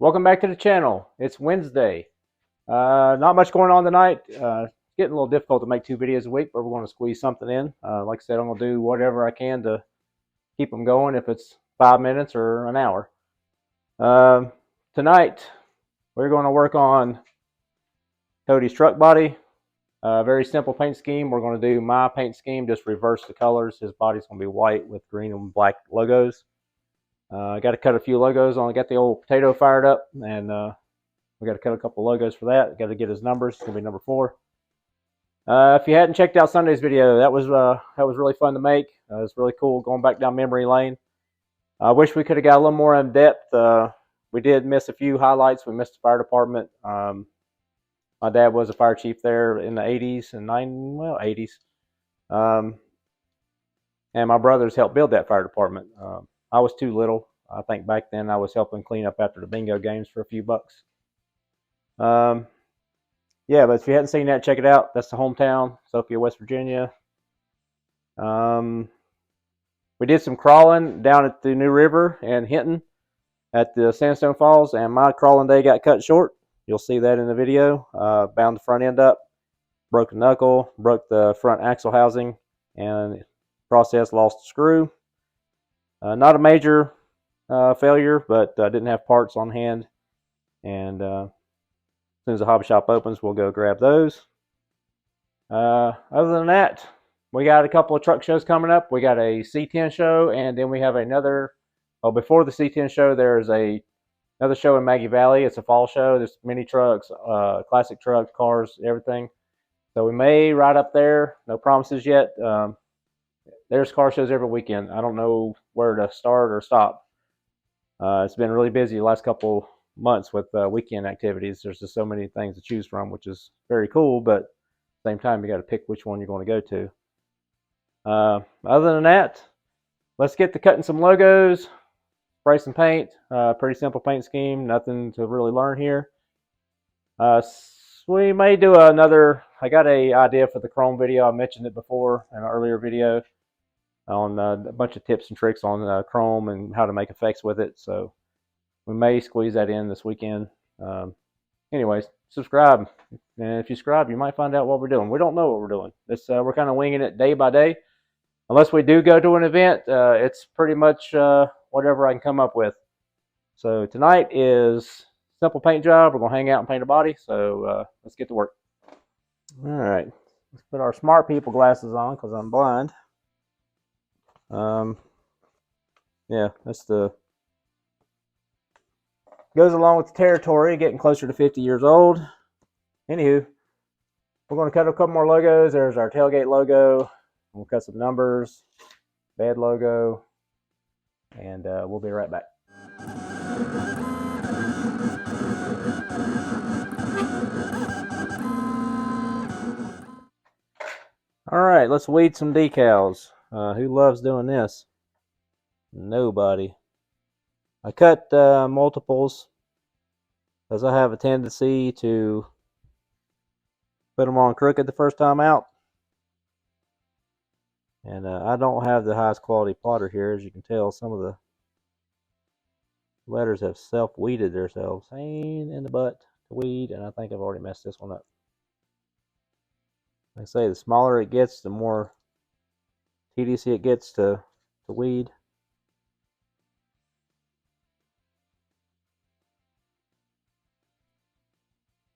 Welcome back to the channel. It's Wednesday. Not much going on tonight. Getting a little difficult to make 2 videos a week, but we're going to squeeze something in. Like I said, I'm going to do whatever I can to keep them going, if it's 5 minutes or an hour. Tonight, we're going to work on Cody's truck body. Very simple paint scheme. We're going to do my paint scheme, just reverse the colors. His body's going to be white with green and black logos. I got to cut a few logos on. I got the old potato fired up, and we got to cut a couple logos for that. Got to get his numbers. It's gonna be number 4. If you hadn't checked out Sunday's video, that was really fun to make. It was really cool going back down memory lane. I wish we could have got a little more in depth. We did miss a few highlights. We missed the fire department. My dad was a fire chief there in the 80s and 80s. And my brothers helped build that fire department. I was too little. I think back then I was helping clean up after the bingo games for a few bucks. Yeah, but if you hadn't seen that, check it out. That's the hometown, Sophia, West Virginia. We did some crawling down at the New River and Hinton at the Sandstone Falls, and my crawling day got cut short. You'll see that in the video. Bound the front end up, broke a knuckle, broke the front axle housing, and process lost a screw. Not a major failure, but I didn't have parts on hand, and as soon as the hobby shop opens, we'll go grab those. Other than that, we got a couple of truck shows coming up. We got a C10 show, and then we have another. Well, before the C10 show, there's another show in Maggie Valley. It's a fall show. There's mini trucks, classic trucks, cars, everything. So we may ride up there. No promises yet. There's car shows every weekend. I don't know where to start or stop. It's been really busy the last couple months with weekend activities. There's just so many things to choose from, which is very cool, but at the same time, you got to pick which one you're going to go to. Other than that, let's get to cutting some logos, spray some paint. Pretty simple paint scheme, nothing to really learn here. We may do another. I got an idea for the chrome video. I mentioned it before in an earlier video on a bunch of tips and tricks on chrome and how to make effects with it. So we may squeeze that in this weekend. Anyways, subscribe. And if you subscribe, you might find out what we're doing. We don't know what we're doing. We're kind of winging it day by day. Unless we do go to an event, it's pretty much whatever I can come up with. So tonight is simple paint job. We're going to hang out and paint a body. So let's get to work. All right. Let's put our smart people glasses on because I'm blind. Yeah, that's goes along with the territory, getting closer to 50 years old. Anywho, we're going to cut a couple more logos. There's our tailgate logo. We'll cut some numbers, bed logo, and we'll be right back. All right, let's weed some decals. Who loves doing this? Nobody. I cut multiples because I have a tendency to put them on crooked the first time out. And I don't have the highest quality plotter here. As you can tell, some of the letters have self-weeded themselves. Pain in the butt to weed, and I think I've already messed this one up. Like I say, the smaller it gets, the more tedious it gets to weed.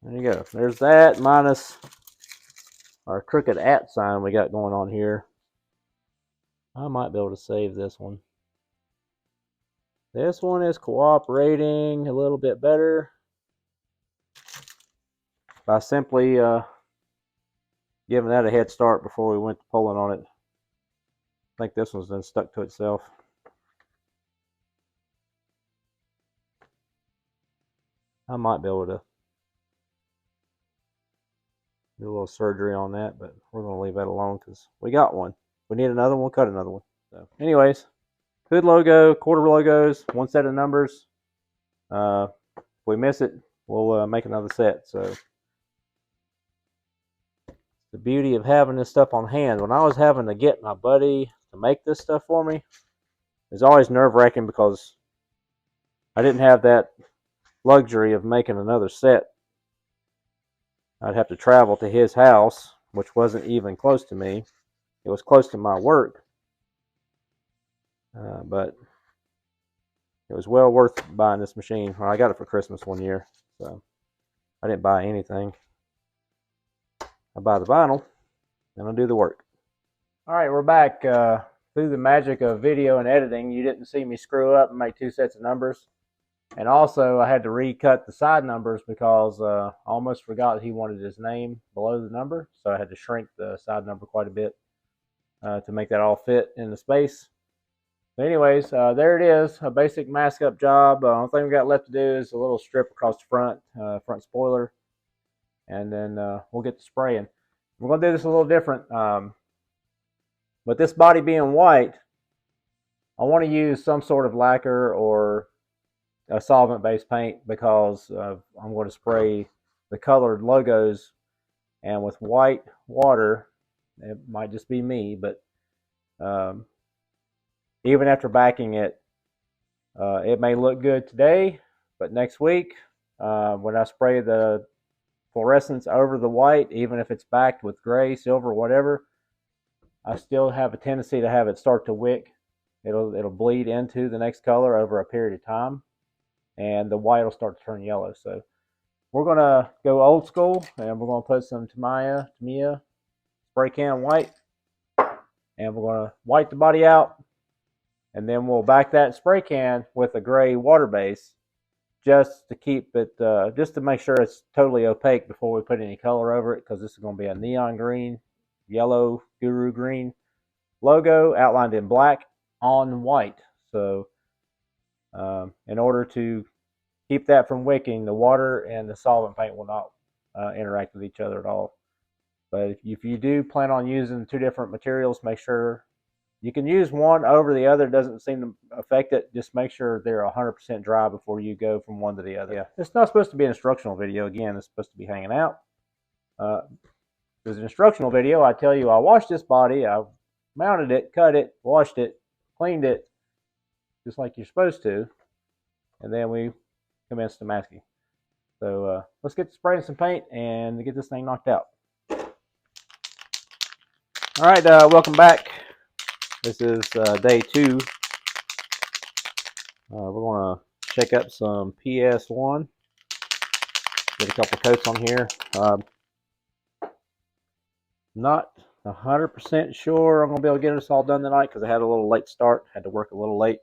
There you go. There's that minus our crooked @ sign we got going on here. I might be able to save this one. This one is cooperating a little bit better by simply giving that a head start before we went to pulling on it. I think this one's then stuck to itself. I might be able to do a little surgery on that, but we're going to leave that alone because we got one. If we need another one, we'll cut another one. So, anyways, hood logo, quarter logos, one set of numbers. If we miss it, we'll make another set. So, the beauty of having this stuff on hand. When I was having to get my buddy to make this stuff for me, it's always nerve-wracking because I didn't have that luxury of making another set. I'd have to travel to his house, which wasn't even close to me. It was close to my work, but it was well worth buying this machine. Well, I got it for Christmas one year, so I didn't buy anything. I buy the vinyl, and I do the work. All right, we're back. Through the magic of video and editing, you didn't see me screw up and make two sets of numbers. And also, I had to recut the side numbers because I almost forgot he wanted his name below the number, so I had to shrink the side number quite a bit to make that all fit in the space. But anyways, there it is, a basic mask up job. The only thing we got left to do is a little strip across the front spoiler, and then we'll get to spraying. We're going to do this a little different. With this body being white, I want to use some sort of lacquer or a solvent-based paint because I'm going to spray the colored logos, and with white water, it might just be me, but even after backing it, it may look good today, but next week, when I spray the fluorescence over the white, even if it's backed with gray, silver, whatever, I still have a tendency to have it start to wick. It'll bleed into the next color over a period of time, and the white will start to turn yellow. So we're gonna go old school, and we're gonna put some Tamiya spray can white, and we're gonna white the body out, and then we'll back that spray can with a gray water base, just to keep it, just to make sure it's totally opaque before we put any color over it, because this is gonna be a neon green, yellow guru green logo outlined in black on white. So in order to keep that from wicking, the water and the solvent paint will not interact with each other at all. But if you do plan on using two different materials, make sure you can use one over the other. It doesn't seem to affect it. Just make sure they're 100% dry before you go from one to the other. Yeah, it's not supposed to be an instructional video. Again, it's supposed to be hanging out. There's an instructional video. I tell you, I washed this body, I mounted it, cut it, washed it, cleaned it, just like you're supposed to, and then we commenced the masking. So let's get to spraying some paint and get this thing knocked out. All right, welcome back. This is day 2. We're going to check up some PS1. Get a couple coats on here. Not 100% sure I'm going to be able to get this all done tonight because I had a little late start. Had to work a little late.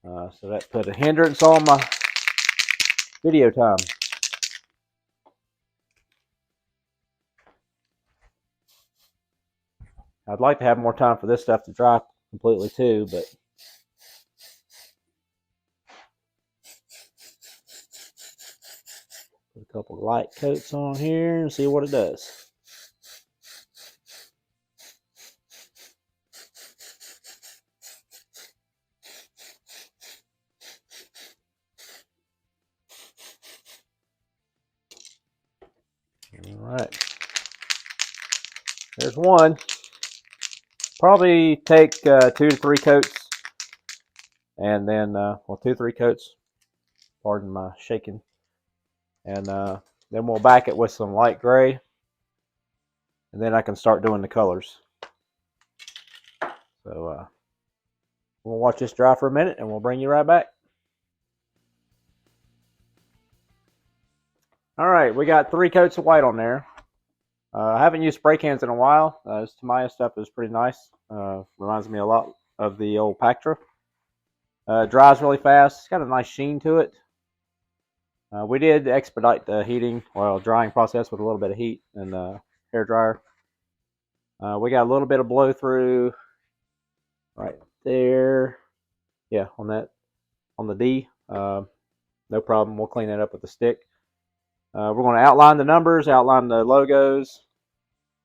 So that put a hindrance on my video time. I'd like to have more time for this stuff to dry completely too, but put a couple light coats on here and see what it does. All right, there's one. Probably take 2 to 3 coats, and then, well, 2 to 3 coats, pardon my shaking, and then we'll back it with some light gray, and then I can start doing the colors. So we'll watch this dry for a minute, and we'll bring you right back. All right, we got 3 coats of white on there. I haven't used spray cans in a while. This Tamiya stuff is pretty nice. Reminds me a lot of the old Pactra. Dries really fast. It's got a nice sheen to it. We did expedite the drying process with a little bit of heat and hair dryer. We got a little bit of blow through right there. Yeah, on the D. No problem. We'll clean that up with a stick. We're going to outline the numbers, outline the logos.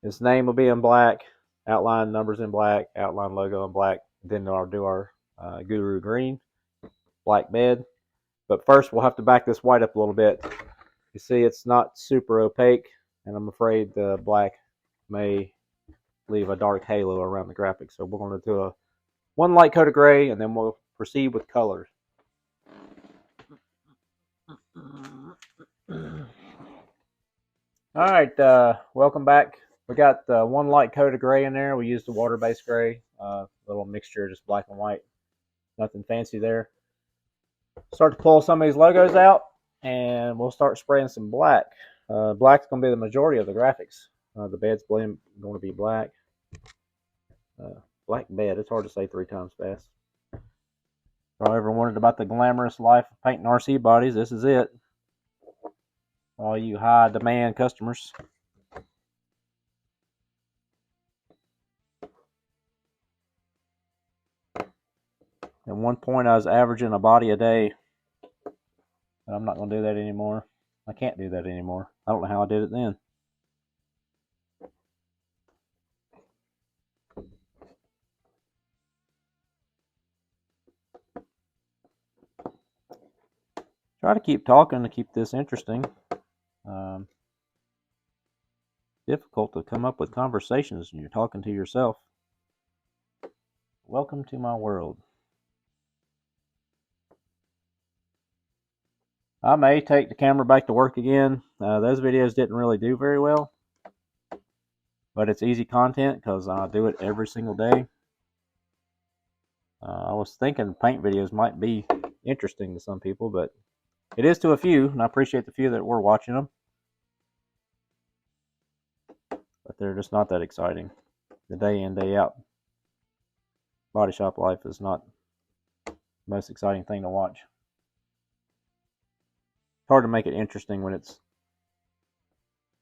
His name will be in black. Outline numbers in black. Outline logo in black. Then I'll do our guru green, black bed. But first, we'll have to back this white up a little bit. You see, it's not super opaque, and I'm afraid the black may leave a dark halo around the graphic. So we're going to do one light coat of gray, and then we'll proceed with colors. All right, welcome back. We got one light coat of gray in there. We used the water-based gray, little mixture, just black and white. Nothing fancy there. Start to pull some of these logos out, and we'll start spraying some black. Black's going to be the majority of the graphics. The bed's going to be black. Black bed. It's hard to say 3 times fast. If y'all ever wondered about the glamorous life of painting RC bodies, this is it. All you high demand customers. At one point I was averaging a body a day. But I'm not going to do that anymore. I can't do that anymore. I don't know how I did it then. Try to keep talking to keep this interesting. Difficult to come up with conversations when you're talking to yourself. Welcome to my world. I may take the camera back to work again. Those videos didn't really do very well, but it's easy content because I do it every single day. I was thinking paint videos might be interesting to some people, but it is to a few, and I appreciate the few that were watching them. But they're just not that exciting. The day in, day out body shop life is not the most exciting thing to watch. It's hard to make it interesting when it's,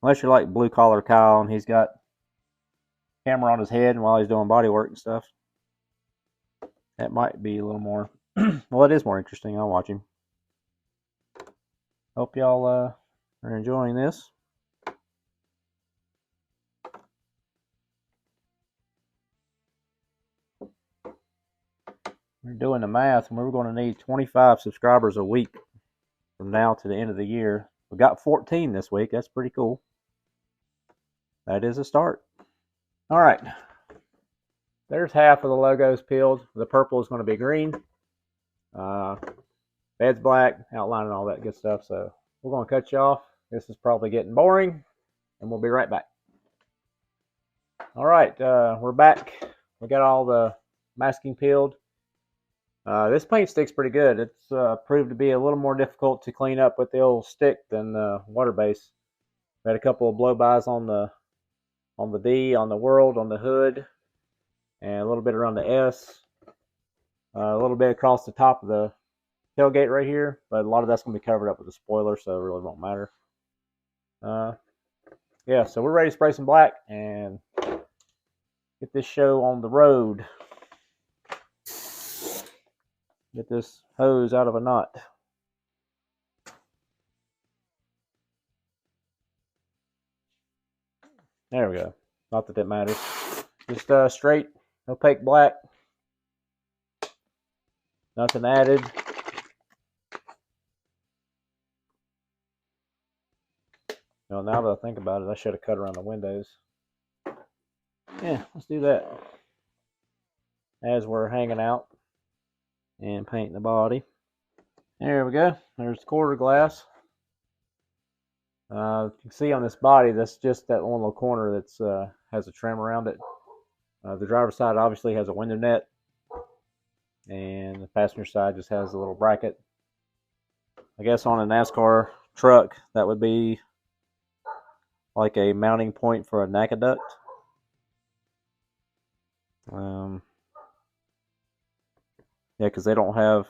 unless you're like Blue Collar Kyle and he's got camera on his head and while he's doing body work and stuff. That might be a little more, well, it is more interesting. I'll watch him. Hope y'all are enjoying this. We're doing the math, and we're going to need 25 subscribers a week from now to the end of the year. We got 14 this week. That's pretty cool. That is a start. All right. There's half of the logos peeled. The purple is going to be green. Bed's black, outline and all that good stuff. So we're going to cut you off. This is probably getting boring, and we'll be right back. All right, we're back. We got all the masking peeled. This paint stick's pretty good. It's proved to be a little more difficult to clean up with the old stick than the water base. We had a couple of blow-bys on the D, on the world, on the hood, and a little bit around the S. A little bit across the top of the tailgate right here, but a lot of that's going to be covered up with a spoiler, so it really won't matter. Yeah, so we're ready to spray some black and get this show on the road. Get this hose out of a knot. There we go. Not that that matters. Just straight, opaque black. Nothing added. Now that I think about it, I should have cut around the windows. Yeah, let's do that. As we're hanging out and painting the body. There we go. There's the quarter glass. You can see on this body, that's just that one little corner that's has a trim around it. The driver's side obviously has a window net, and the passenger side just has a little bracket. I guess on a NASCAR truck, that would be like a mounting point for a NACA duct. Yeah, because they don't have,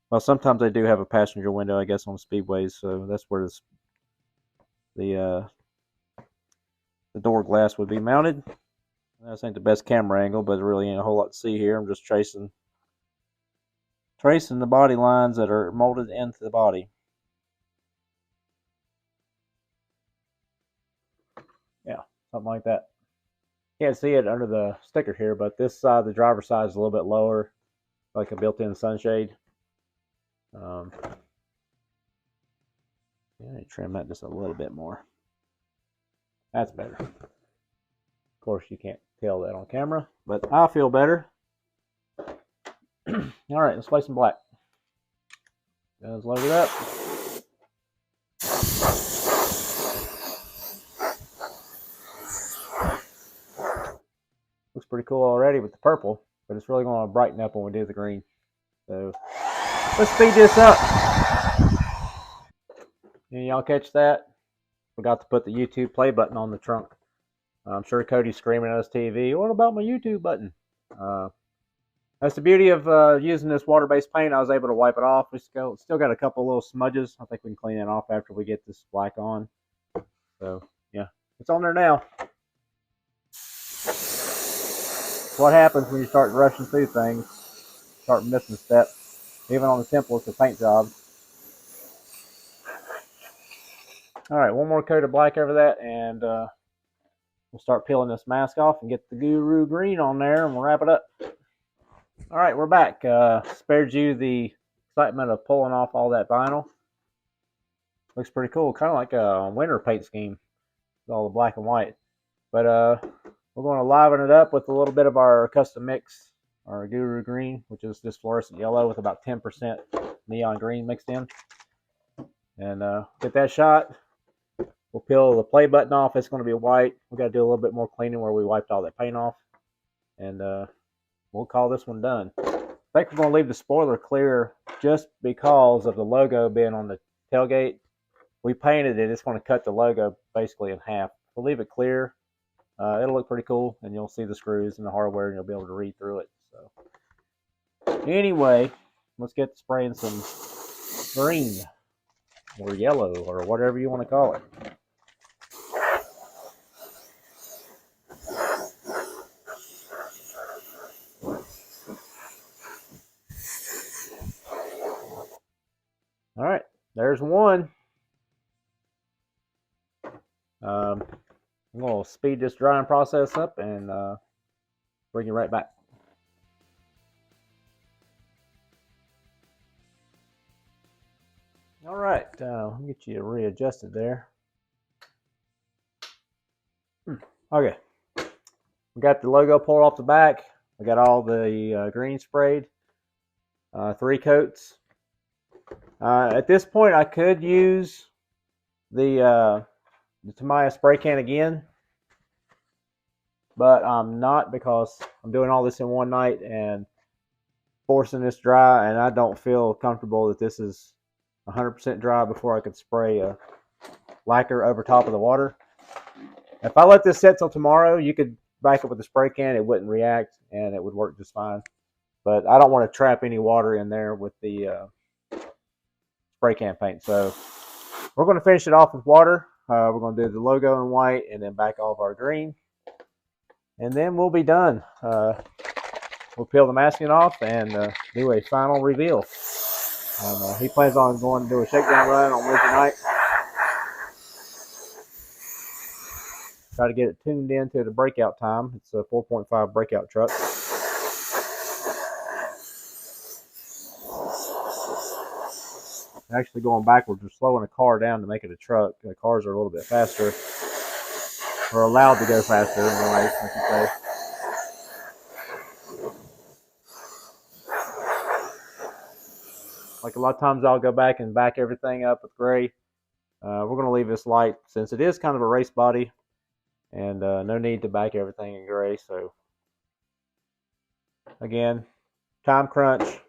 well, sometimes they do have a passenger window, I guess, on speedways, so that's where the door glass would be mounted. This ain't the best camera angle, but there really ain't a whole lot to see here. I'm just tracing the body lines that are molded into the body. Yeah, something like that. Can't see it under the sticker here, but this side, the driver's side, is a little bit lower, like a built-in sunshade. Yeah, trim that just a little bit more. That's better. Of course, you can't tell that on camera, but I feel better. All right, let's play some black. Let's load it up. pretty cool already with the purple, but it's really going to brighten up when we do the green. So let's speed this up. And y'all catch that? Forgot to put the YouTube play button on the trunk. I'm sure Cody's screaming at his TV, what about my YouTube button? That's the beauty of using this water-based paint. I was able to wipe it off. We still got a couple little smudges. I think we can clean that off after we get this black on. So, yeah, it's on there now. What happens when you start rushing through things, start missing steps, even on the simplest of paint jobs. All right, one more coat of black over that, and we'll start peeling this mask off and get the Guru Green on there, and we'll wrap it up. All right, we're back. Spared you the excitement of pulling off all that vinyl. Looks pretty cool, kind of like a winter paint scheme with all the black and white. But we're going to liven it up with a little bit of our custom mix, our Guru Green, which is this fluorescent yellow with about 10% neon green mixed in. And get that shot. We'll peel the play button off. It's going to be white. We got to do a little bit more cleaning where we wiped all that paint off. And we'll call this one done. I think we're going to leave the spoiler clear just because of the logo being on the tailgate. We painted it. It's going to cut the logo basically in half. We'll leave it clear. It'll look pretty cool, and you'll see the screws and the hardware, and you'll be able to read through it. So, anyway, let's get spraying some green or yellow or whatever you want to call it. All right, there's one. I'm going to speed this drying process up and bring you right back. All right, let me get you readjusted there. Okay, we got the logo pulled off the back. I got all the green sprayed, 3 coats. At this point, I could use the Tamiya spray can again, but I'm not because I'm doing all this in one night and forcing this dry, and I don't feel comfortable that this is 100% dry before I could spray a lacquer over top of the water. If I let this set till tomorrow, you could back it with a spray can. It wouldn't react, and it would work just fine. But I don't want to trap any water in there with the spray can paint. So we're going to finish it off with water. We're going to do the logo in white and then back off our green. And then we'll be done. We'll peel the masking off and do a final reveal. He plans on going to do a shakedown run on Wednesday night. Try to get it tuned into the breakout time. It's a 4.5 breakout truck. Actually going backwards, we're slowing a car down to make it a truck. The cars are a little bit faster. Or allowed to go faster, anyway, I should say. Like a lot of times I'll go back and back everything up with gray. We're going to leave this light since it is kind of a race body. And no need to back everything in gray. So, again, time crunch.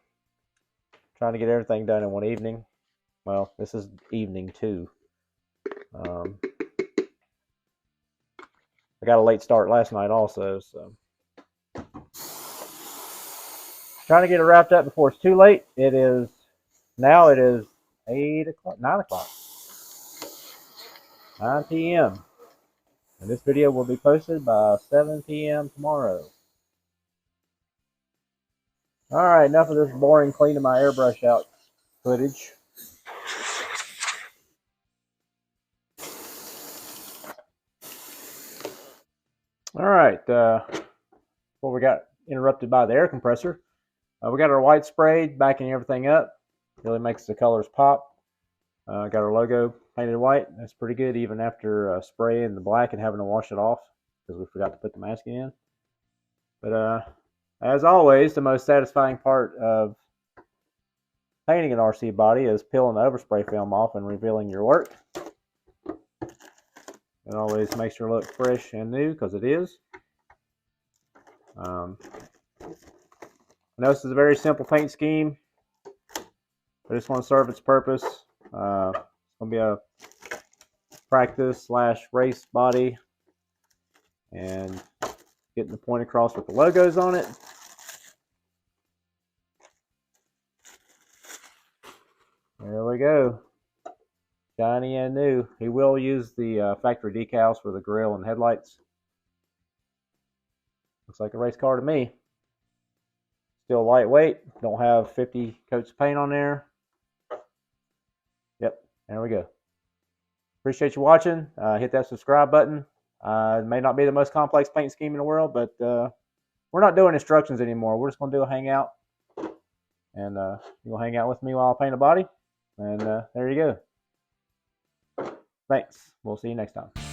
Trying to get everything done in one evening. Well, this is evening 2. I got a late start last night also, so trying to get it wrapped up before it's too late. It is 8 o'clock, 9 o'clock, 9 p.m. And this video will be posted by 7 p.m. tomorrow. All right, enough of this boring cleaning my airbrush out footage. All right, before we got interrupted by the air compressor, we got our white sprayed, backing everything up. Really makes the colors pop. Got our logo painted white. That's pretty good even after spraying the black and having to wash it off because we forgot to put the masking in. But as always, the most satisfying part of painting an RC body is peeling the overspray film off and revealing your work. It always makes her look fresh and new because it is. I know this is a very simple paint scheme, but I just want to serve its purpose. It's going to be a practice / race body, and getting the point across with the logos on it. There we go. Shiny and new. He will use the factory decals for the grille and headlights. Looks like a race car to me. Still lightweight. Don't have 50 coats of paint on there. Yep, there we go. Appreciate you watching. Hit that subscribe button. It may not be the most complex paint scheme in the world, but we're not doing instructions anymore. We're just going to do a hangout. And you'll hang out with me while I paint a body. And there you go. Thanks. We'll see you next time.